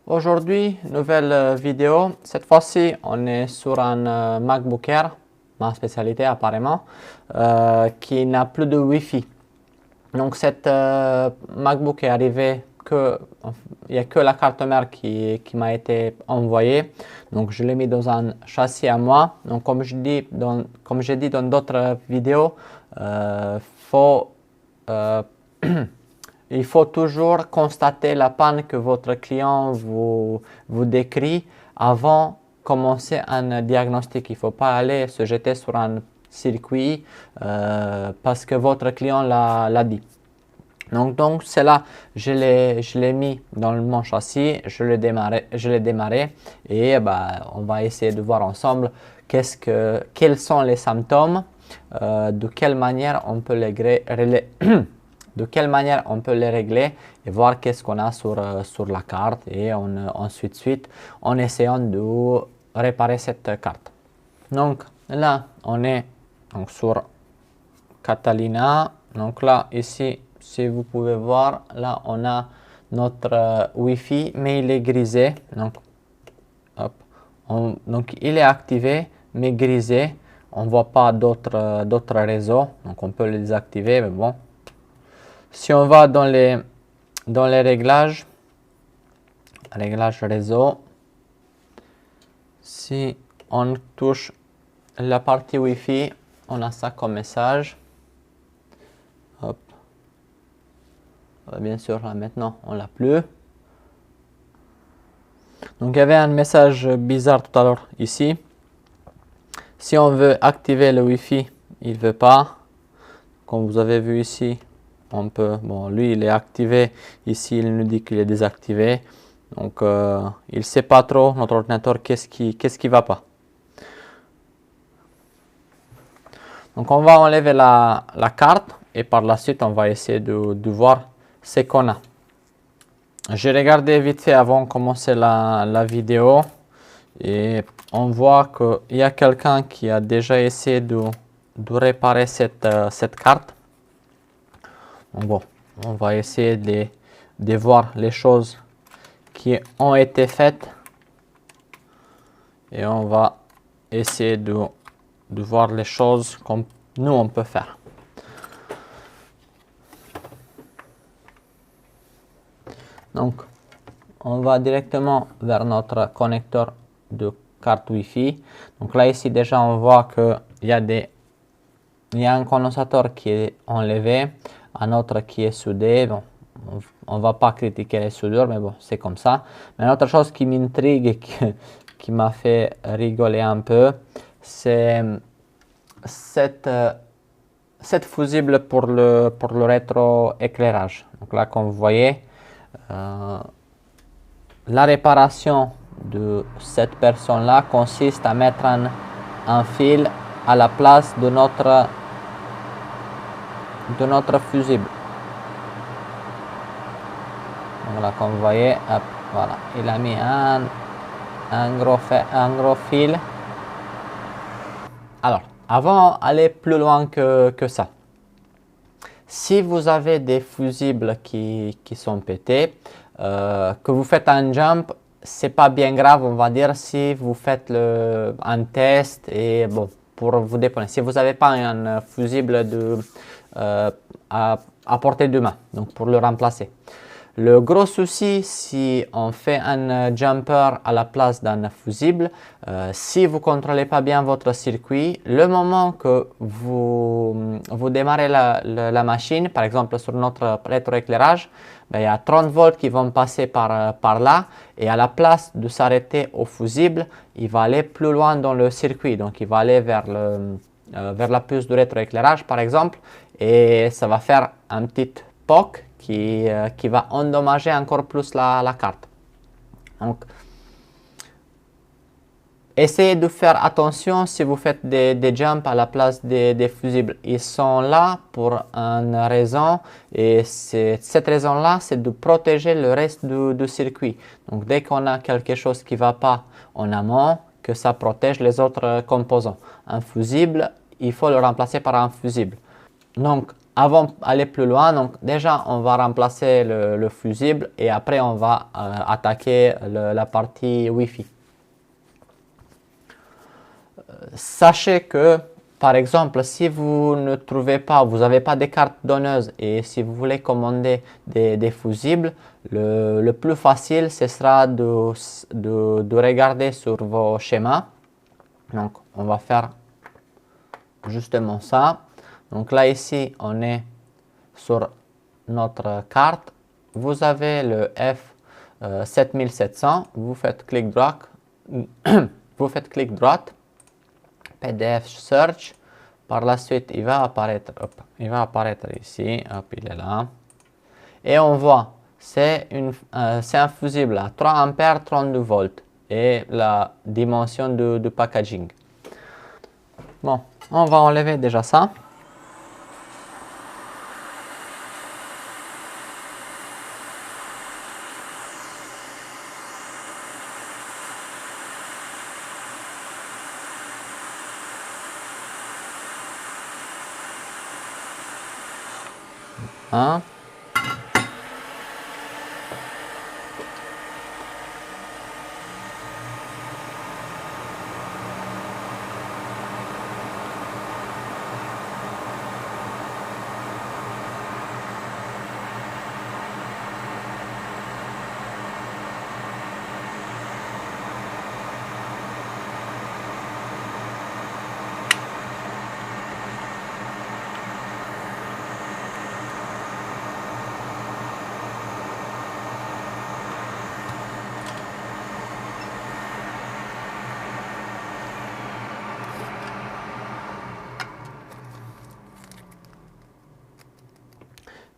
Aujourd'hui, nouvelle vidéo. Cette fois-ci, on est sur un MacBook Air, ma spécialité apparemment, qui n'a plus de Wi-Fi. Donc, cette MacBook est arrivé il n'y a que la carte mère qui m'a été envoyée. Donc, je l'ai mis dans un châssis à moi. Donc, comme j'ai dit dans d'autres vidéos, il faut toujours constater la panne que votre client vous décrit avant de commencer un diagnostic. Il ne faut pas aller se jeter sur un circuit parce que votre client l'a dit. Donc c'est là, je l'ai mis dans mon châssis, je l'ai démarré et on va essayer de voir ensemble quels sont les symptômes, de quelle manière on peut les régler et voir qu'est-ce qu'on a sur la carte et ensuite en essayant de réparer cette carte. Donc là, on est sur Catalina. Donc là, ici, si vous pouvez voir, là, on a notre Wi-Fi, mais il est grisé. Donc, donc il est activé, mais grisé. On ne voit pas d'autres réseaux. Donc, on peut le désactiver, mais bon. Si on va dans les réglages réseau, si on touche la partie Wi-Fi, on a ça comme message. Hop. Bien sûr, là maintenant, on l'a plus. Donc, il y avait un message bizarre tout à l'heure ici. Si on veut activer le Wi-Fi, il ne veut pas. Comme vous avez vu ici, on peut. Bon, lui, il est activé. Ici, il nous dit qu'il est désactivé. Donc, il ne sait pas trop, notre ordinateur, qu'est-ce qui va pas. Donc, on va enlever la carte et par la suite, on va essayer de voir ce qu'on a. J'ai regardé vite fait avant de commencer la vidéo et on voit qu'il y a quelqu'un qui a déjà essayé de réparer cette carte. Donc bon, on va essayer de voir les choses qui ont été faites et on va essayer de voir les choses comme nous on peut faire. Donc, on va directement vers notre connecteur de carte Wi-Fi. Donc là, ici, déjà, on voit qu'il y a un condensateur qui est enlevé, un autre qui est soudé. Bon, on ne va pas critiquer les soudures, mais bon, c'est comme ça. Mais une autre chose qui m'intrigue et qui m'a fait rigoler un peu, c'est cette fusible pour le rétroéclairage. Donc là, comme vous voyez, la réparation de cette personne-là consiste à mettre un fil à la place de notre fusible. Donc là, comme vous voyez, hop, voilà, il a mis un gros fil. Alors, avant d'aller plus loin que ça, si vous avez des fusibles qui sont pétés, que vous faites un jump, c'est pas bien grave, on va dire, si vous faites un test et bon, pour vous dépanner. Si vous n'avez pas un fusible à portée de main, donc pour le remplacer. Le gros souci, si on fait un jumper à la place d'un fusible, si vous ne contrôlez pas bien votre circuit, le moment que vous démarrez la machine, par exemple sur notre rétroéclairage, il y a 30 volts qui vont passer par là et à la place de s'arrêter au fusible, il va aller plus loin dans le circuit. Donc, il va aller vers la puce de rétroéclairage, par exemple, et ça va faire un petit POC qui va endommager encore plus la carte. Donc, essayez de faire attention si vous faites des jumps à la place des fusibles. Ils sont là pour une raison et cette raison-là, c'est de protéger le reste du circuit. Donc, dès qu'on a quelque chose qui ne va pas en amont, que ça protège les autres composants. Un fusible, il faut le remplacer par un fusible. Donc, avant d'aller plus loin, donc déjà on va remplacer le fusible et après on va attaquer la partie Wi-Fi. Sachez que par exemple si vous ne trouvez pas, vous n'avez pas des cartes donneuses et si vous voulez commander des fusibles, le plus facile ce sera de regarder sur vos schémas. Donc on va faire justement ça. Donc là ici on est sur notre carte, vous avez le F7700, vous faites clic droit, PDF Search, par la suite il va apparaître, ici, hop, il est là, et on voit, c'est un fusible à 3 ampères 32 volts et la dimension du packaging. Bon, on va enlever déjà ça. Hein?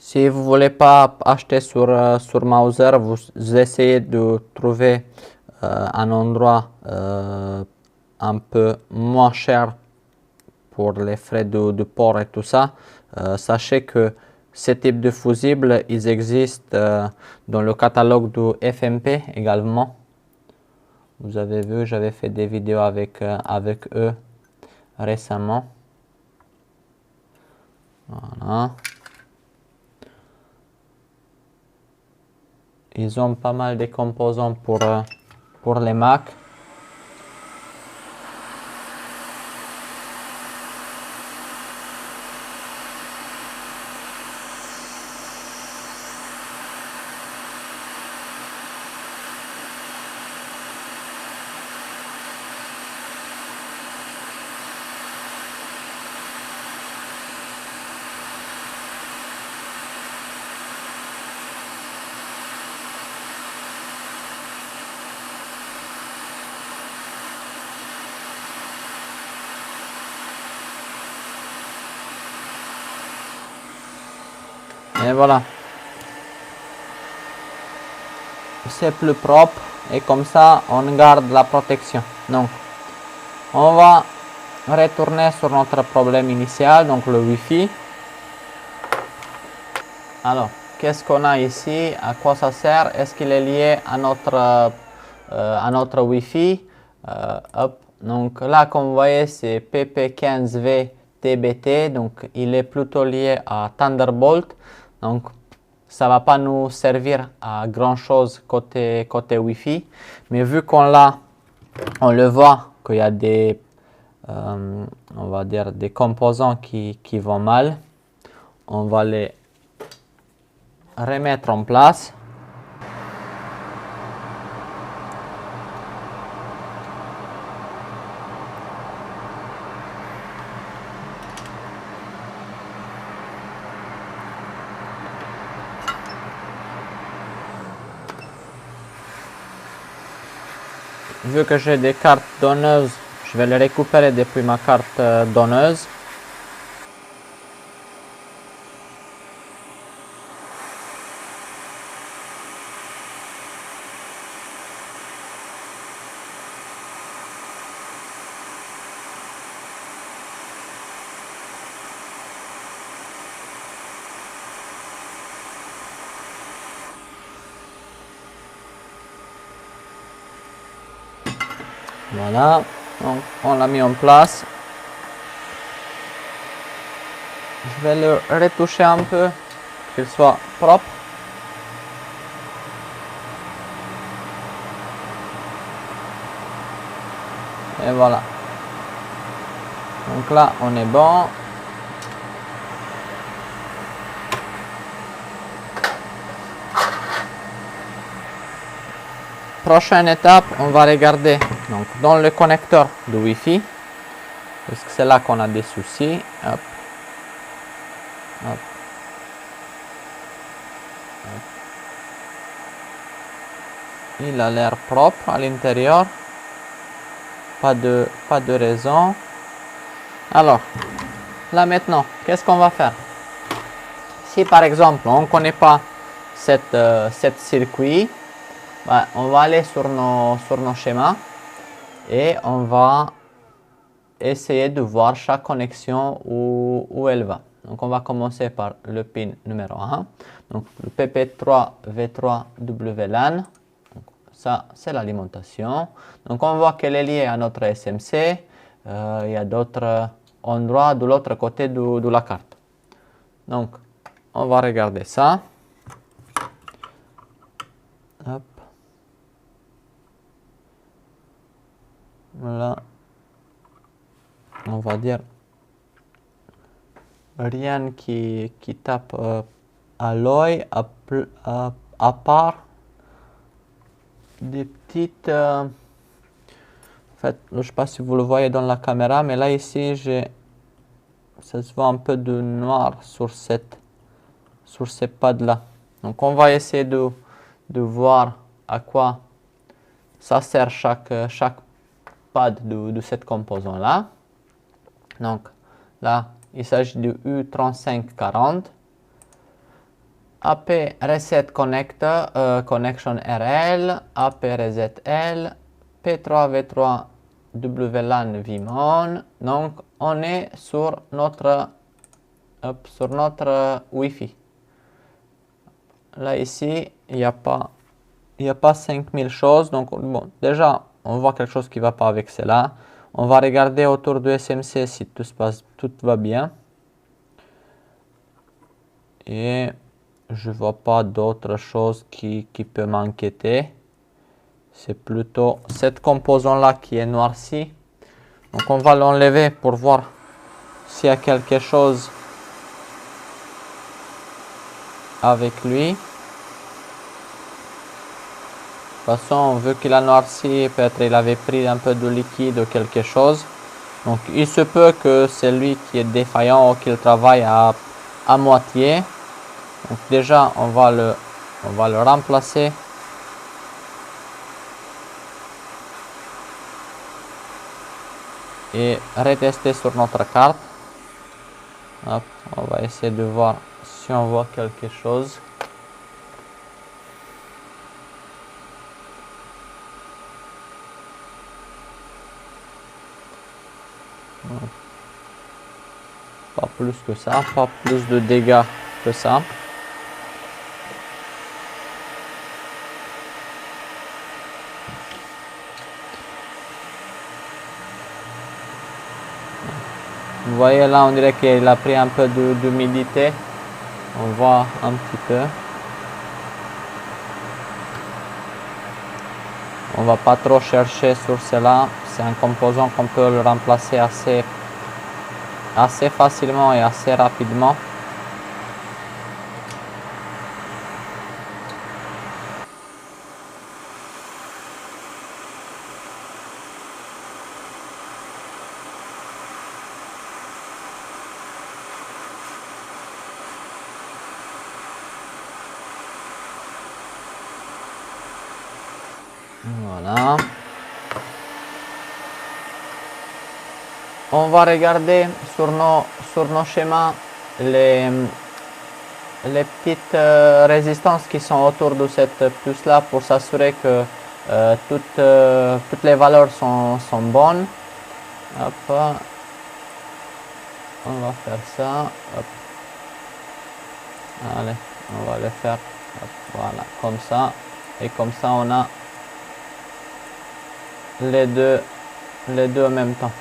Si vous ne voulez pas acheter sur Mouser, vous essayez de trouver un endroit un peu moins cher pour les frais de port et tout ça. Sachez que ce type de fusibles, ils existent dans le catalogue du FMP également. Vous avez vu, j'avais fait des vidéos avec eux récemment. Voilà. Ils ont pas mal de composants pour les Mac. Et voilà. C'est plus propre et comme ça on garde la protection. Donc on va retourner sur notre problème initial, donc le Wi-Fi. Alors, qu'est-ce qu'on a ici? À quoi ça sert? Est-ce qu'il est lié à notre Wi-Fi? Hop. Donc là, comme vous voyez, c'est PP15V TBT, donc il est plutôt lié à Thunderbolt. Donc ça ne va pas nous servir à grand chose côté Wi-Fi, mais vu qu'on le voit qu'il y a des, on va dire des composants qui vont mal, on va les remettre en place. Vu que j'ai des cartes donneuses, je vais les récupérer depuis ma carte donneuse. Voilà, donc on l'a mis en place. Je Je vais le retoucher un peu, qu'il soit propre. Et voilà. Donc là, on est bon. Prochaine étape, on va regarder donc, dans le connecteur de Wi-Fi, parce que c'est là qu'on a des soucis. Hop. Hop. Hop. Il a l'air propre à l'intérieur. Pas de raison. Alors, là maintenant, qu'est-ce qu'on va faire? Si par exemple, on ne connaît pas cette circuit, ben, on va aller sur nos schémas et on va essayer de voir chaque connexion où elle va. Donc, on va commencer par le pin numéro 1. Donc, le PP3 V3 WLAN. Donc, ça, c'est l'alimentation. Donc, on voit qu'elle est liée à notre SMC. Il y a d'autres endroits de l'autre côté de la carte. Donc, on va regarder ça. Hop. Voilà. On va dire rien qui tape à l'œil à part des petites en fait, je ne sais pas si vous le voyez dans la caméra, mais là ici ça se voit un peu de noir sur ces pads là. Donc on va essayer de voir à quoi ça sert chaque pad de cette composant là. Donc là il s'agit du U3540 AP Reset Connection RL, AP Reset L, P3V3 WLAN Vmon. Donc on est sur notre Wi-Fi. Là ici, il n'y a pas 5000 choses. Donc bon, déjà, on voit quelque chose qui ne va pas avec cela. On va regarder autour du SMC si tout va bien. Et je ne vois pas d'autre chose qui peut m'inquiéter. C'est plutôt cette composante-là qui est noircie. Donc on va l'enlever pour voir s'il y a quelque chose avec lui. De toute façon, vu qu'il a noirci, peut-être il avait pris un peu de liquide ou quelque chose. Donc il se peut que c'est lui qui est défaillant ou qu'il travaille à moitié. Donc déjà, on va le remplacer. Et retester sur notre carte. Hop, on va essayer de voir si on voit quelque chose. Pas plus que ça, pas plus de dégâts que ça. Vous voyez là, on dirait qu'il a pris un peu d'humidité. On voit un petit peu. On va pas trop chercher sur cela. C'est un composant qu'on peut le remplacer assez facilement et assez rapidement. Voilà. On va regarder sur nos schémas les petites résistances qui sont autour de cette puce là pour s'assurer que toutes les valeurs sont bonnes. Hop. On va faire ça. Hop. Allez, on va le faire. Hop, voilà, comme ça. Et comme ça, on a les deux en même temps.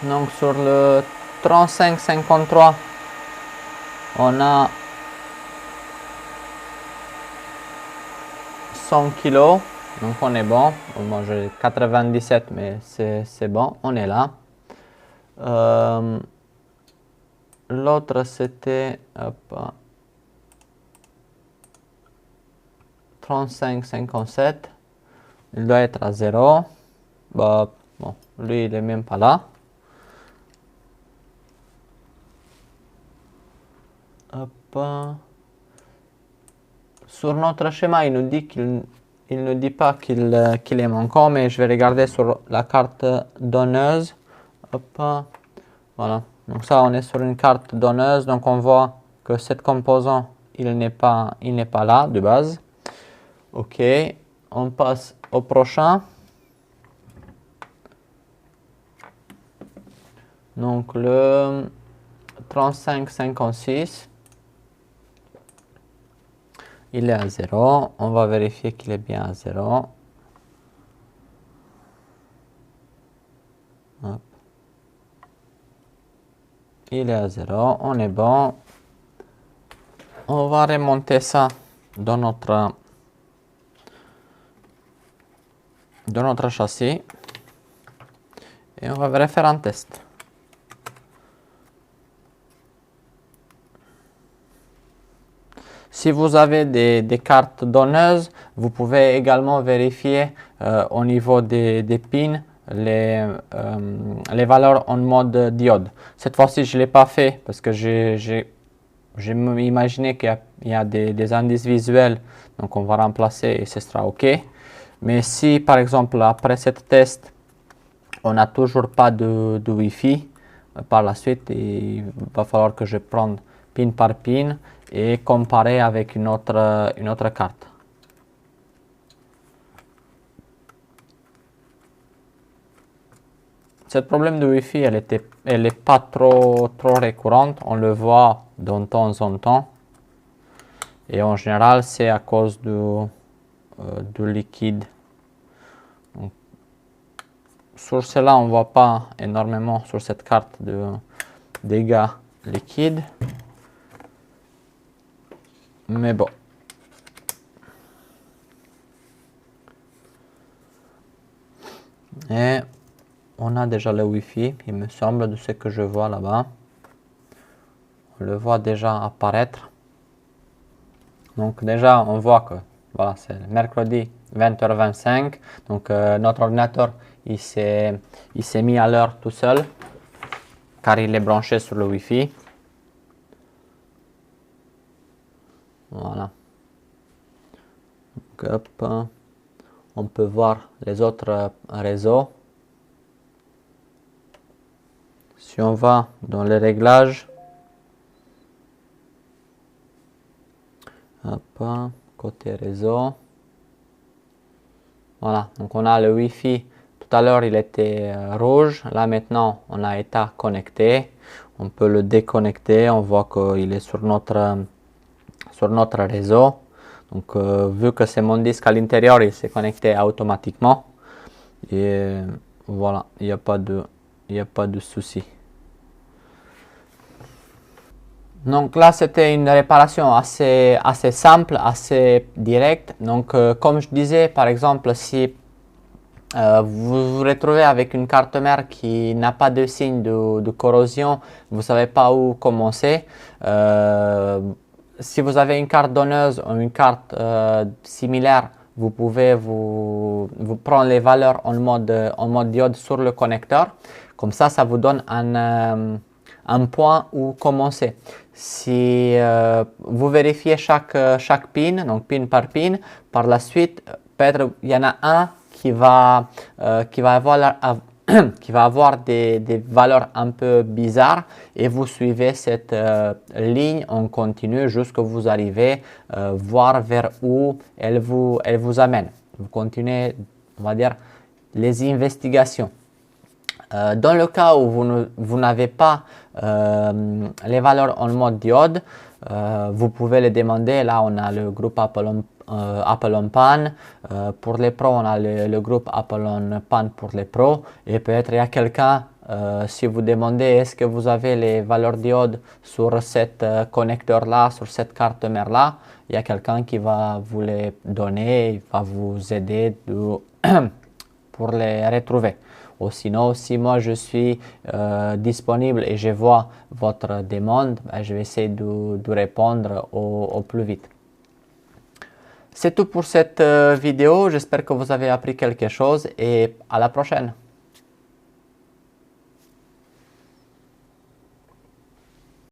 Donc sur le 3553, on a 100 kg, donc on est bon. Moi j'ai 97, mais c'est bon, on est là. L'autre c'était 35,57. Il doit être à 0. Bah, bon, lui il est même pas là. Hop. Sur notre schéma, il nous dit il ne dit pas qu'il est manquant, mais je vais regarder sur la carte donneuse. Hop. Voilà. Donc ça, on est sur une carte donneuse, donc on voit que cet composant, il n'est pas là de base. Ok, on passe au prochain. Donc le 35,56, il est à 0. On va vérifier qu'il est bien à 0. Hop. Il est à 0, on est bon. On va remonter ça dans notre châssis et on va refaire un test. Si vous avez des cartes donneuses, vous pouvez également vérifier au niveau des pins les valeurs en mode diode. Cette fois-ci, je ne l'ai pas fait parce que j'ai imaginé qu'il y a des indices visuels, donc on va remplacer et ce sera OK. Mais si par exemple après cette test, on n'a toujours pas de Wi-Fi, par la suite, il va falloir que je prenne pin par pin et comparer avec une autre carte. Ce problème de Wi-Fi, elle n'est pas trop récurrente, on le voit de temps en temps. Et en général, c'est à cause du liquide. Donc, sur cela, on ne voit pas énormément sur cette carte de dégâts liquides. Mais bon. Et on a déjà le Wi-Fi, il me semble, de ce que je vois là-bas. On le voit déjà apparaître. Donc déjà, on voit que voilà, c'est mercredi 20h25. Donc notre ordinateur, il s'est mis à l'heure tout seul, car il est branché sur le Wi-Fi. Voilà. Donc, hop, on peut voir les autres réseaux. Si on va dans les réglages, hop, côté réseau, voilà, donc on a le Wi-Fi. Tout à l'heure il était rouge, là maintenant on a été connecté. On peut le déconnecter, on voit qu'il est sur notre réseau. Donc vu que c'est mon disque à l'intérieur, il s'est connecté automatiquement. Et voilà, il n'y a pas de souci. Donc là, c'était une réparation assez simple, assez directe. Donc comme je disais, par exemple, si vous vous retrouvez avec une carte mère qui n'a pas de signe de corrosion, vous ne savez pas où commencer. Si vous avez une carte donneuse ou une carte similaire, vous pouvez vous prendre les valeurs en mode diode sur le connecteur. Comme ça vous donne un point où commencer. Si vous vérifiez chaque pin, donc pin par pin, par la suite, peut-être il y en a un qui va avoir des valeurs un peu bizarres et vous suivez cette ligne en continu jusqu'à vous arrivez voir vers où elle vous amène. Vous continuez, on va dire, les investigations. Dans le cas où vous n'avez pas les valeurs en mode diode, vous pouvez les demander. Là, on a le groupe Apple on Pan. Pour les pros, on a le groupe Apple on Pan pour les pros. Et peut-être il y a quelqu'un Si vous demandez est-ce que vous avez les valeurs diodes sur cet connecteur-là, sur cette carte mère-là, il y a quelqu'un qui va vous les donner, il va vous aider pour les retrouver. Ou sinon, si moi je suis disponible et je vois votre demande, je vais essayer de répondre au plus vite. C'est tout pour cette vidéo. J'espère que vous avez appris quelque chose et à la prochaine.